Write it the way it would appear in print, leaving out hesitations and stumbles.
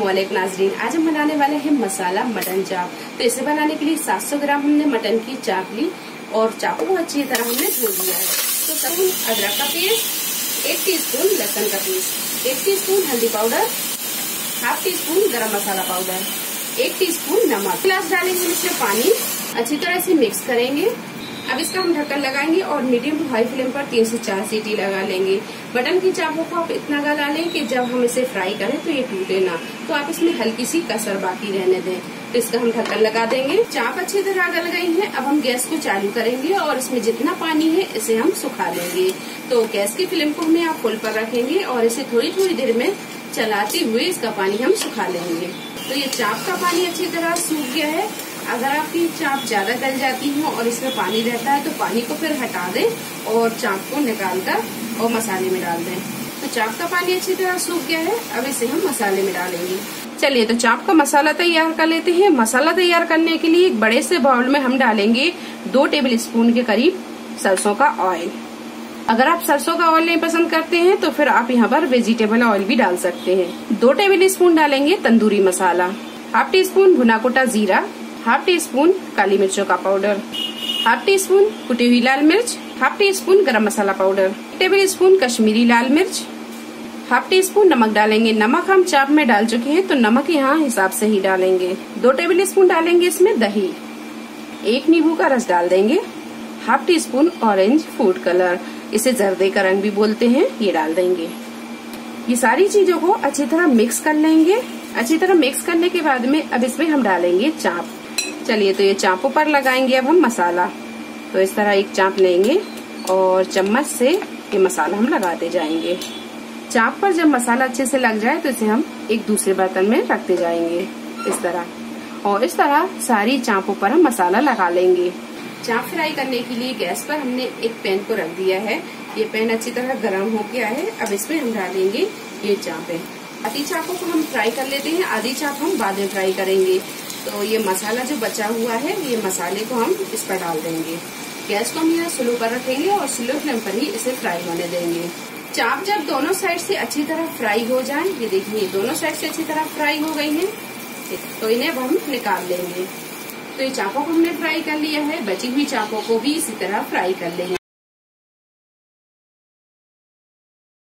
अस्सलामुअलैकुम नाजरीन, आज हम बनाने वाले हैं मसाला मटन चाप। तो इसे बनाने के लिए 700 ग्राम हमने मटन की चाप ली और चाप को अच्छी तरह हमने धो लिया है। तो स्पून अदरक का पेस्ट, 1 टीस्पून लहसुन का पेस्ट, 1 टीस्पून हल्दी पाउडर, हाफ टी स्पून गरम मसाला पाउडर, 1 टीस्पून नमक। गिलास डालेंगे हम इसमें पानी, अच्छी तरह से मिक्स करेंगे। अब इसका हम ढक्कन लगाएंगे और मीडियम टू हाई फ्लेम पर 3 से 4 सीटी लगा लेंगे। मटन की चापों को आप इतना गला लें कि जब हम इसे फ्राई करें तो ये टूटे ना, तो आप इसमें हल्की सी कसर बाकी रहने दें। तो इसका हम ढक्कन लगा देंगे। चाप अच्छी तरह गल गई है। अब हम गैस को चालू करेंगे और इसमें जितना पानी है इसे हम सुखा लेंगे। तो गैस की फ्लेम को हमें आप फुल पर रखेंगे और इसे थोड़ी थोड़ी देर में चलाते हुए इसका पानी हम सुखा लेंगे। तो ये चाप का पानी अच्छी तरह सूख गया है। अगर आपकी चाप ज्यादा गल जाती हो और इसमें पानी रहता है तो पानी को फिर हटा दें और चाप को निकाल कर और मसाले में डाल दें। तो चाप का पानी अच्छी तरह सूख गया है। अब इसे हम मसाले में डालेंगे। चलिए तो चाप का मसाला तैयार कर लेते हैं। मसाला तैयार करने के लिए एक बड़े से बाउल में हम डालेंगे 2 टेबल स्पून के करीब सरसों का ऑयल। अगर आप सरसों का ऑयल नहीं पसंद करते हैं तो फिर आप यहाँ पर वेजिटेबल ऑयल भी डाल सकते हैं। 2 टेबल स्पून डालेंगे tandoori masala, half tea spoon भुना कुटा जीरा, हाफ टी स्पून काली मिर्चों का पाउडर, हाफ टी स्पून कुटी हुई लाल मिर्च, हाफ टी स्पून गरम मसाला पाउडर, 1 टेबल स्पून कश्मीरी लाल मिर्च, हाफ टी स्पून नमक डालेंगे। नमक हम चाप में डाल चुके हैं तो नमक यहाँ हिसाब से ही डालेंगे। 2 टेबल स्पून डालेंगे इसमें दही, 1 नींबू का रस डाल देंगे, half tea spoon orange food colour, इसे जर्दे का रंग भी बोलते हैं, ये डाल देंगे। ये सारी चीजों को अच्छी तरह मिक्स कर लेंगे। अच्छी तरह मिक्स करने के बाद में अब इसमें हम डालेंगे चाप। चलिए तो ये चापों पर लगाएंगे अब हम मसाला। तो इस तरह एक चाप लेंगे और चम्मच से ये मसाला हम लगाते जाएंगे। चाप पर जब मसाला अच्छे से लग जाए तो इसे हम एक दूसरे बर्तन में रखते जाएंगे इस तरह, और इस तरह सारी चापों पर हम मसाला लगा लेंगे। चाप फ्राई करने के लिए गैस पर हमने एक पैन को रख दिया है। ये पैन अच्छी तरह गर्म हो गया है। अब इसमें हम डालेंगे ये चापें। आधी चापों को हम फ्राई कर लेते हैं, आधी चाप हम बाद में फ्राई करेंगे। तो ये मसाला जो बचा हुआ है ये मसाले को हम इस पर डाल देंगे। गैस को हम यहाँ स्लो पर रखेंगे और स्लो फ्लेम पर ही इसे फ्राई होने देंगे। चाप जब दोनों साइड से अच्छी तरह फ्राई हो जाए, ये देखिए दोनों साइड से अच्छी तरह फ्राई हो गई है, तो इन्हें अब हम निकाल लेंगे। तो ये चापों को हमने फ्राई कर लिया है। बची हुई चापों को भी इसी तरह फ्राई कर लेंगे।